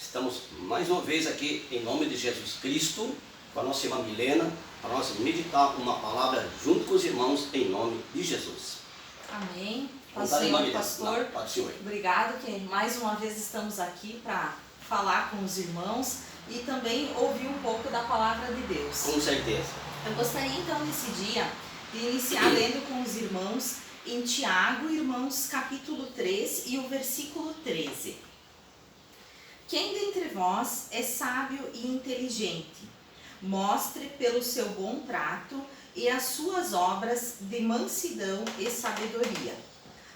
Estamos mais uma vez aqui em nome de Jesus Cristo, com a nossa irmã Milena, para nós meditar uma palavra junto com os irmãos em nome de Jesus. Amém. Pastor, obrigado que mais uma vez estamos aqui para falar com os irmãos e também ouvir um pouco da palavra de Deus. Com certeza. Eu gostaria então nesse dia de iniciar lendo com os irmãos em Tiago, irmãos, capítulo 3 e o versículo 13. Quem dentre vós é sábio e inteligente, mostre pelo seu bom trato e as suas obras de mansidão e sabedoria.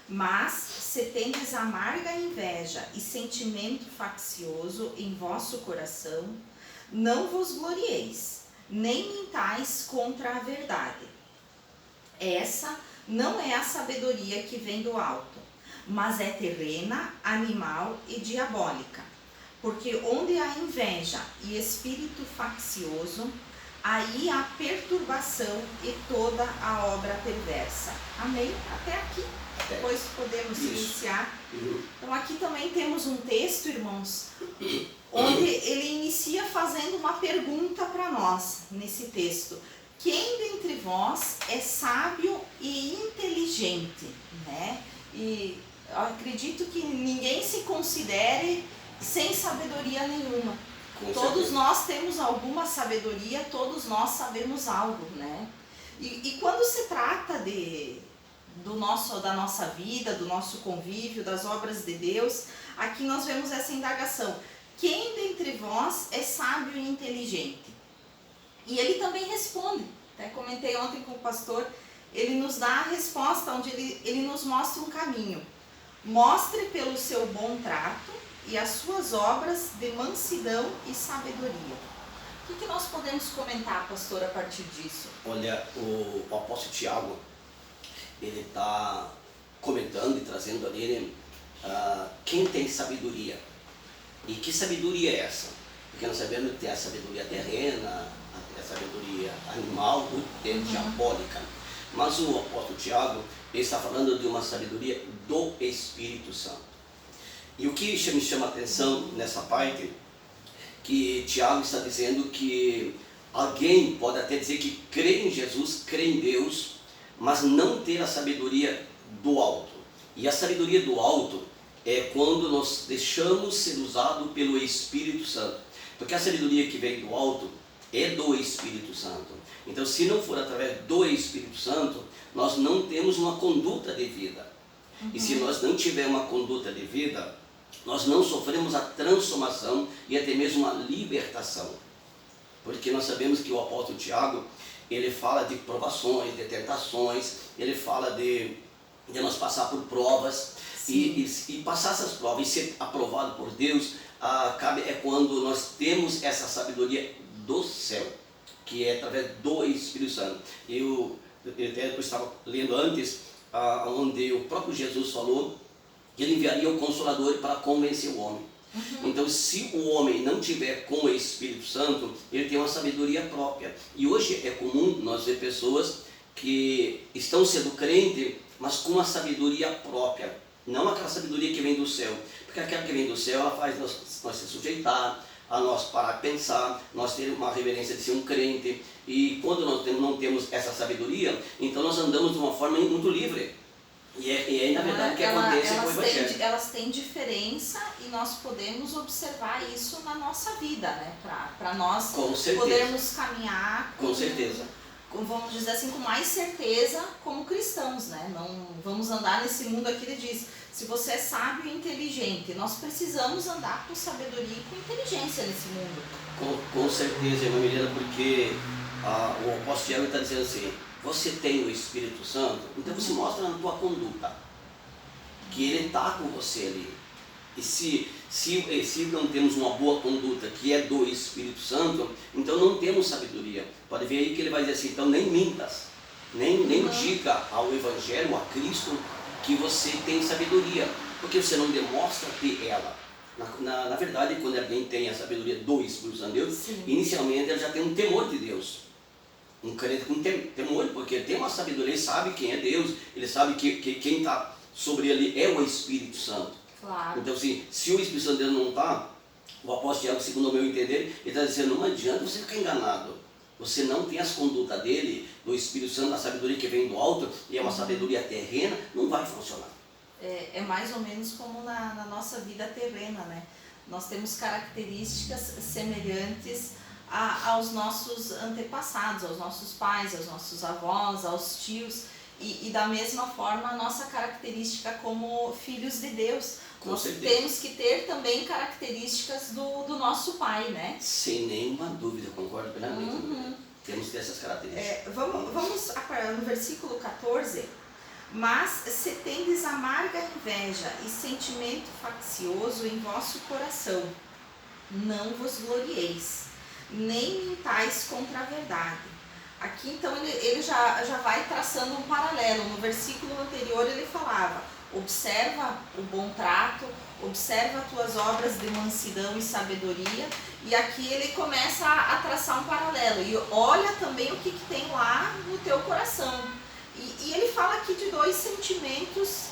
Mas, se tendes amarga inveja e sentimento faccioso em vosso coração, não vos glorieis, nem mintais contra a verdade. Essa não é a sabedoria que vem do alto, mas é terrena, animal e diabólica. Porque onde há inveja e espírito faccioso, aí há perturbação e toda a obra perversa. Amém? Até aqui. Depois podemos iniciar. Então aqui também temos um texto, irmãos, onde ele inicia fazendo uma pergunta para nós, nesse texto. Quem dentre vós é sábio e inteligente? Né? E eu acredito que ninguém se considere sem sabedoria nenhuma. Todos nós temos alguma sabedoria, todos nós sabemos algo, né? E quando se trata da nossa vida, do nosso convívio, das obras de Deus, aqui nós vemos essa indagação. Quem dentre vós é sábio e inteligente? E ele também responde. Até comentei ontem com o pastor, ele nos dá a resposta, onde ele nos mostra um caminho. Mostre pelo seu bom trato e as suas obras de mansidão e sabedoria. O que nós podemos comentar, pastor, a partir disso? Olha, o apóstolo Tiago, ele está comentando e trazendo ali quem tem sabedoria. E que sabedoria é essa? Porque nós sabemos que tem a sabedoria terrena, a sabedoria animal e diabólica. Mas o apóstolo Tiago, ele está falando de uma sabedoria do Espírito Santo. E o que me chama a atenção nessa parte, que Tiago está dizendo que alguém pode até dizer que crê em Jesus, crê em Deus, mas não ter a sabedoria do alto. E a sabedoria do alto é quando nós deixamos ser usado pelo Espírito Santo. Porque a sabedoria que vem do alto é do Espírito Santo. Então, se não for através do Espírito Santo, nós não temos uma conduta de vida. E se nós não tivermos uma conduta de vida, nós não sofremos a transformação e até mesmo a libertação. Porque nós sabemos que o apóstolo Tiago, ele fala de provações, de tentações, ele fala de nós passar por provas e passar essas provas e ser aprovado por Deus, é quando nós temos essa sabedoria do céu, que é através do Espírito Santo. Eu estava lendo antes, onde o próprio Jesus falou que ele enviaria o Consolador para convencer o homem. Então, se o homem não tiver com o Espírito Santo, ele tem uma sabedoria própria. E hoje é comum nós ver pessoas que estão sendo crentes, mas com uma sabedoria própria. Não aquela sabedoria que vem do céu. Porque aquela que vem do céu, ela faz nós se sujeitar, a nós parar de pensar, nós ter uma reverência de ser um crente. E quando nós não temos essa sabedoria, então nós andamos de uma forma muito livre. E é na verdade o que acontece com o Evangelho. Elas têm diferença e nós podemos observar isso na nossa vida, né? Para nós podermos caminhar com certeza. Vamos dizer assim, com mais certeza como cristãos, né? Não vamos andar nesse mundo aqui, ele diz, se você é sábio e inteligente, nós precisamos andar com sabedoria e com inteligência nesse mundo. Com certeza, irmã Milena, porque o apóstolo Tiago está dizendo assim, você tem o Espírito Santo, então você mostra na tua conduta que ele está com você ali. E se não temos uma boa conduta que é do Espírito Santo, então não temos sabedoria. Pode ver aí que ele vai dizer assim, então nem mintas, nem diga ao Evangelho, a Cristo, que você tem sabedoria, porque você não demonstra ter ela. Na verdade, quando alguém tem a sabedoria do Espírito Santo de Deus, inicialmente ele já tem um temor de Deus. Um crente com temor, porque ele tem uma sabedoria, ele sabe quem é Deus, ele sabe que quem está sobre ele é o Espírito Santo. Claro. Então, se o Espírito Santo de Deus não está, O apóstolo Tiago, segundo o meu entender, ele está dizendo, não adianta você ficar enganado. Você não tem as condutas dele, do Espírito Santo, da sabedoria que vem do alto, e é uma sabedoria terrena, não vai funcionar. É mais ou menos como na nossa vida terrena, né? Nós temos características semelhantes aos nossos antepassados, aos nossos pais, aos nossos avós, aos tios, e da mesma forma a nossa característica como filhos de Deus. Nós temos que ter também características do nosso pai, né? Sem nenhuma dúvida, concordo plenamente. Temos que ter essas características. Vamos no versículo 14. Mas se tendes amarga inveja e sentimento faccioso em vosso coração, não vos glorieis, nem mintais contra a verdade. Aqui então ele já vai traçando um paralelo. No versículo anterior ele falava, observa o bom trato, observa as tuas obras de mansidão e sabedoria, e aqui ele começa a traçar um paralelo, e olha também o que tem lá no teu coração. E ele fala aqui de dois sentimentos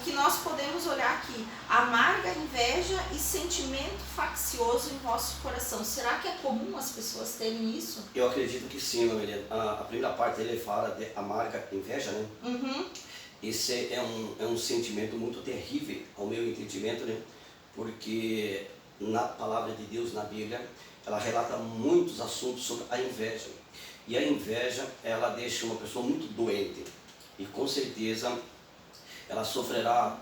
que nós podemos olhar aqui, amarga inveja e sentimento faccioso em vosso coração. Será que é comum as pessoas terem isso? Eu acredito que sim, Maria. A primeira parte ele fala de amarga inveja, né? Esse é um sentimento muito terrível, ao meu entendimento, né? Porque na palavra de Deus, na Bíblia, ela relata muitos assuntos sobre a inveja. E a inveja, ela deixa uma pessoa muito doente. E com certeza, ela sofrerá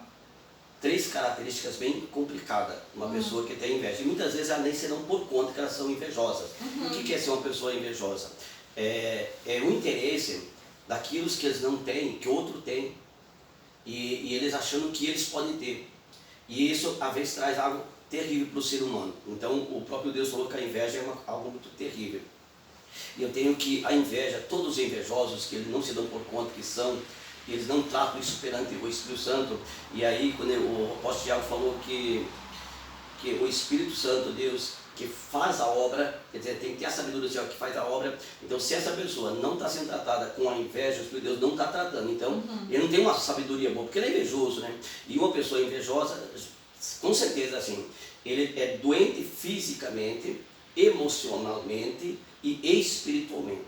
3 características bem complicadas. Uma pessoa que tem inveja. E muitas vezes elas nem serão por conta que elas são invejosas. O que é ser uma pessoa invejosa? É o interesse daquilo que eles não têm, que outro tem. E eles achando que eles podem ter. E isso, às vezes, traz algo terrível para o ser humano. Então, o próprio Deus falou que a inveja é algo muito terrível. E eu tenho que a inveja, todos os invejosos, que eles não se dão por conta que são, eles não tratam isso perante o Espírito Santo. E aí, quando o apóstolo Tiago falou que o Espírito Santo, Deus, que faz a obra, quer dizer, tem que ter a sabedoria do céu que faz a obra. Então, se essa pessoa não está sendo tratada com a inveja, o Espírito de Deus não está tratando. Então, ele não tem uma sabedoria boa, porque ele é invejoso, né? E uma pessoa invejosa, com certeza, assim, ele é doente fisicamente, emocionalmente e espiritualmente.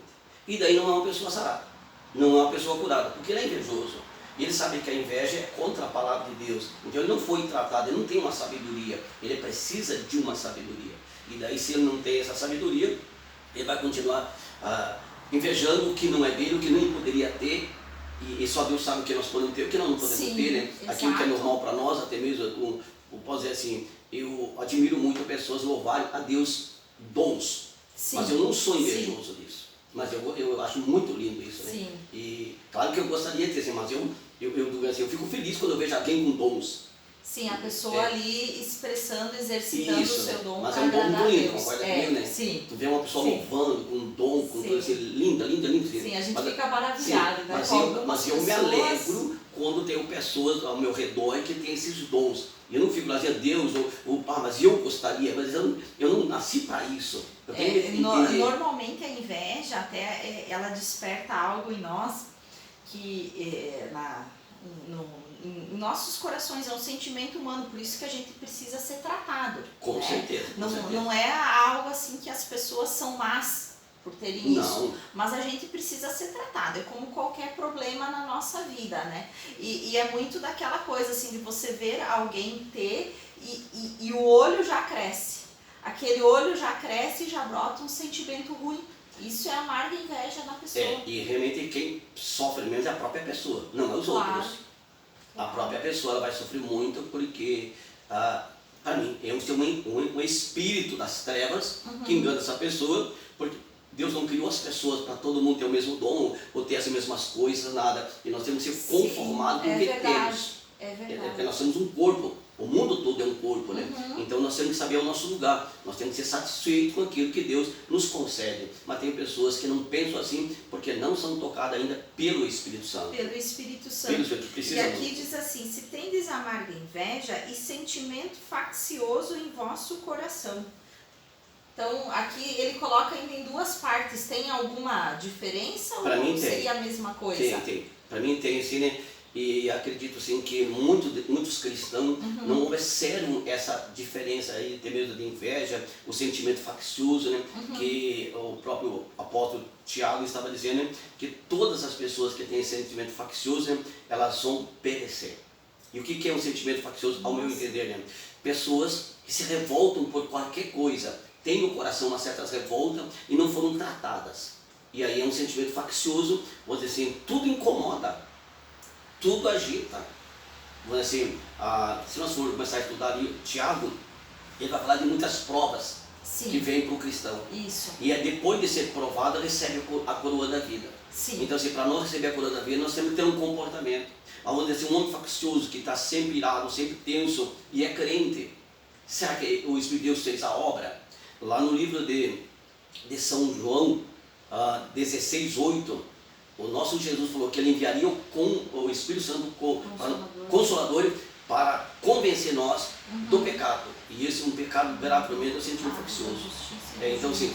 E daí não é uma pessoa sarada, não é uma pessoa curada, porque ele é invejoso. E ele sabe que a inveja é contra a palavra de Deus. Então ele não foi tratado, ele não tem uma sabedoria, ele precisa de uma sabedoria. E daí, se ele não tem essa sabedoria, ele vai continuar invejando o que não é dele, o que nem poderia ter. E só Deus sabe o que nós podemos ter, o que nós não podemos ter, né? Aquilo que é normal para nós, até mesmo, posso dizer assim, eu admiro muito pessoas louvarem a Deus dons. Sim. Mas eu não sou invejoso disso. Mas eu acho muito lindo isso, né? Sim. E claro que eu gostaria de ter assim, mas eu fico feliz quando eu vejo alguém com dons. Sim, a pessoa ali expressando, exercitando isso, o seu dom. Mas é um dom bonito, concorda comigo, né? Sim. Tu vê uma pessoa louvando com um dom, com coisa assim, linda. Sim, a gente fica maravilhado, né? Mas eu me alegro quando tenho pessoas ao meu redor que têm esses dons. Eu não fico lá dizendo, Deus, mas eu gostaria, mas eu não nasci para isso. Eu tenho normalmente a inveja, até ela desperta algo em nós que em nossos corações é um sentimento humano, por isso que a gente precisa ser tratado. Com certeza. Não é algo assim que as pessoas são más por terem isso, mas a gente precisa ser tratado, é como qualquer problema na nossa vida, né? E é muito daquela coisa assim, de você ver alguém ter e o olho já cresce, aquele olho já cresce e já brota um sentimento ruim. Isso é amarga inveja na pessoa. E realmente quem sofre menos é a própria pessoa, não é os outros. A própria pessoa ela vai sofrer muito porque, para mim, é um espírito das trevas que engana essa pessoa, porque Deus não criou as pessoas para todo mundo ter o mesmo dom ou ter as mesmas coisas, nada. E nós temos que ser conformados com o que temos. É verdade. Porque nós somos um corpo, o mundo todo é um corpo, né? Então nós temos que saber o nosso lugar, nós temos que ser satisfeitos com aquilo que Deus nos concede. Mas tem pessoas que não pensam assim porque não são tocadas ainda pelo Espírito Santo. Pelo Espírito Santo. E aqui diz assim, se tendes amarga inveja e sentimento faccioso em vosso coração. Então, aqui ele coloca ainda em duas partes. Tem alguma diferença ou seria a mesma coisa? Tem. Para mim tem, assim, né? E acredito assim que muitos cristãos não observam essa diferença aí, até mesmo de inveja, o sentimento faccioso, né? Que o próprio apóstolo Tiago estava dizendo, né? Que todas as pessoas que têm sentimento faccioso, né? Elas vão perecer. E o que é um sentimento faccioso, ao meu entender, né? Pessoas que se revoltam por qualquer coisa, têm no coração uma certa revolta e não foram tratadas. E aí é um sentimento faccioso, vamos dizer assim, tudo incomoda. Tudo agita. Assim, se nós formos começar a estudar ali, Tiago, ele vai falar de muitas provas que vêm para o cristão. Isso. E é depois de ser provado, recebe a coroa da vida. Sim. Então, assim, para nós receber a coroa da vida, nós temos que ter um comportamento. Onde assim, um homem faccioso que está sempre irado, sempre tenso e é crente, será que o Espírito de Deus fez a obra? Lá no livro de São João 16:8, o nosso Jesus falou que ele enviaria o Espírito Santo Consolador para convencer nós do pecado. E esse é um pecado grave para mim, é o sentimento faccioso. Então, assim,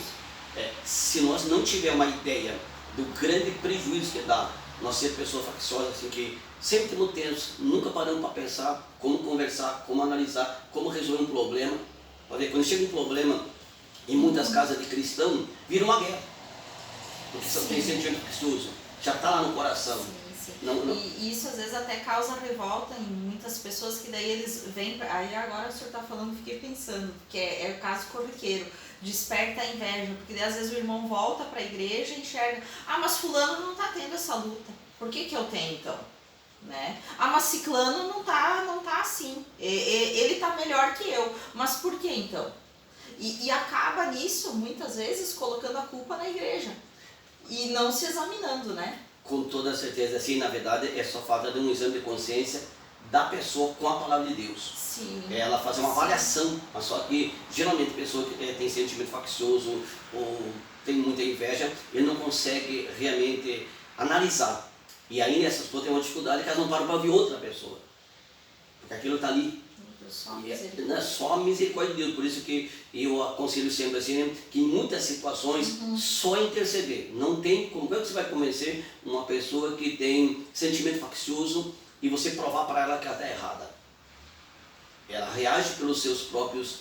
se nós não tivermos uma ideia do grande prejuízo que dá nós ser pessoas facciosas, assim, que sempre temos tenso, nunca paramos para pensar como conversar, como analisar, como resolver um problema. Quando chega um problema em muitas casas de cristão, vira uma guerra. Porque só tem sentimento faccioso. Já está lá no coração. Sim. Não. E isso às vezes até causa revolta em muitas pessoas, que daí eles vêm, aí agora o senhor está falando, fiquei pensando, que é o caso corriqueiro, desperta a inveja, porque daí às vezes o irmão volta para a igreja e enxerga, mas fulano não está tendo essa luta, por que eu tenho então? Né? Mas ciclano não tá assim, ele está melhor que eu, mas por que então? E acaba nisso, muitas vezes, colocando a culpa na igreja. E não se examinando, né? Com toda certeza, assim, na verdade, é só falta de um exame de consciência da pessoa com a palavra de Deus. Sim. Ela fazer uma avaliação, mas só que geralmente a pessoa que tem sentimento faccioso ou tem muita inveja, ele não consegue realmente analisar. E aí essas pessoas têm uma dificuldade que elas não param para ouvir outra pessoa. Porque aquilo está ali. Não é só a misericórdia de Deus, por isso que eu aconselho sempre assim, né, que em muitas situações só interceder. Não tem como é que você vai convencer uma pessoa que tem sentimento faccioso e você provar para ela que ela está errada. Ela reage pelos seus próprios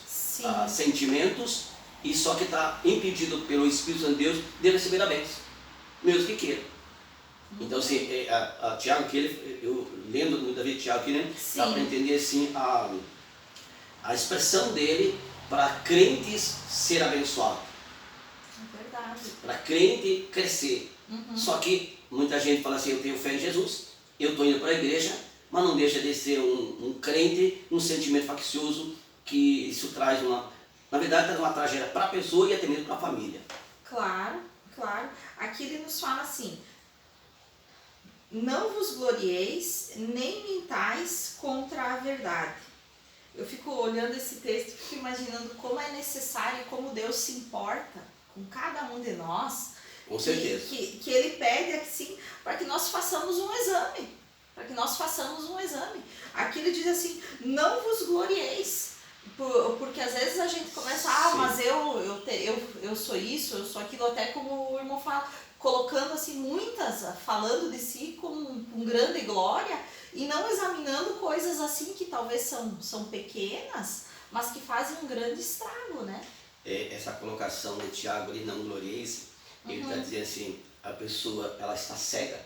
sentimentos e só que está impedido pelo Espírito Santo de Deus de receber a bênção, mesmo que queira. Então, assim, Tiago, eu lendo muito da vida de Tiago aqui, né, dá para entender assim a expressão dele para crentes ser abençoado. É verdade. Para crente crescer. Só que muita gente fala assim, eu tenho fé em Jesus, eu estou indo para a igreja, mas não deixa de ser um crente, um sentimento faccioso, que isso traz na verdade traz uma tragédia para a pessoa e até mesmo para a família. Claro. Aqui ele nos fala assim, não vos glorieis, nem mintais contra a verdade. Eu fico olhando esse texto e fico imaginando como é necessário, como Deus se importa com cada um de nós. Com certeza. Que ele pede assim, para que nós façamos um exame. Aqui ele diz assim, não vos glorieis. Porque às vezes a gente começa, mas eu sou isso, eu sou aquilo, até como o irmão fala, colocando assim falando de si com grande glória e não examinando coisas assim que talvez são pequenas, mas que fazem um grande estrago, né? Essa colocação de Tiago ali, não glorieis, ele está dizendo assim, a pessoa ela está cega,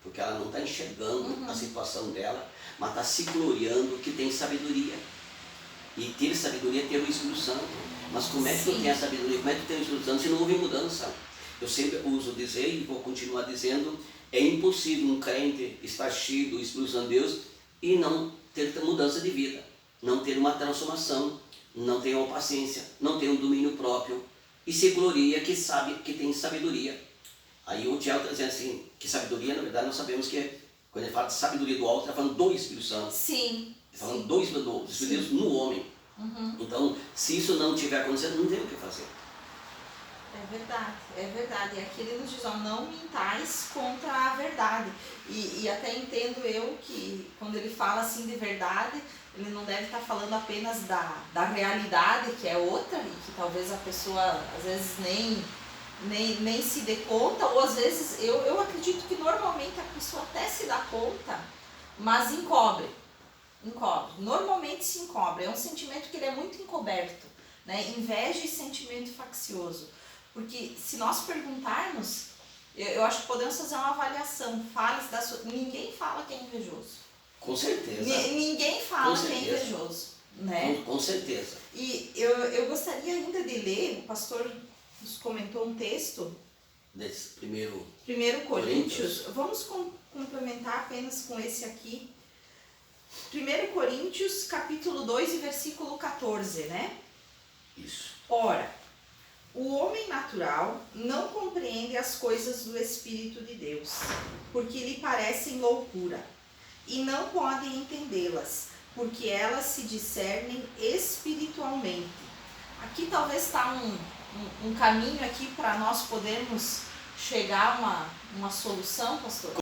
porque ela não está enxergando a situação dela, mas está se gloriando que tem sabedoria. E ter sabedoria é ter o Espírito Santo. Mas como é que tu tem a sabedoria? Como é que tu tem o Espírito Santo se não houve mudança? Eu sempre uso dizer e vou continuar dizendo, é impossível um crente estar cheio do Espírito Santo de Deus e não ter mudança de vida, não ter uma transformação, não ter uma paciência, não ter um domínio próprio e se gloria que sabe que tem sabedoria. Aí o Tiago está dizendo assim, que sabedoria, na verdade, nós sabemos que quando ele fala de sabedoria do alto, ele está falando do Espírito Santo. Sim. Está falando do Espírito de Deus no homem. Então, se isso não estiver acontecendo, não tem o que fazer. É verdade. E aqui ele nos diz, não mintais contra a verdade. E até entendo eu que quando ele fala assim de verdade, ele não deve estar falando apenas da realidade, que é outra, e que talvez a pessoa às vezes nem se dê conta, ou às vezes eu acredito que normalmente a pessoa até se dá conta, mas encobre. Normalmente se encobre. É um sentimento que ele é muito encoberto, né? Inveja e sentimento faccioso. Porque se nós perguntarmos, eu acho que podemos fazer uma avaliação. Ninguém fala que é invejoso. Com certeza. Ninguém fala que é invejoso, né? Com certeza. E eu gostaria ainda de ler, o pastor nos comentou um texto. Desse 1 Coríntios. Vamos complementar apenas com esse aqui. 1 Coríntios, capítulo 2 e versículo 14, né? Isso. Ora, o homem natural não compreende as coisas do Espírito de Deus, porque lhe parecem loucura, e não pode entendê-las, porque elas se discernem espiritualmente. Aqui talvez está um caminho aqui para nós podermos chegar a uma solução, pastor?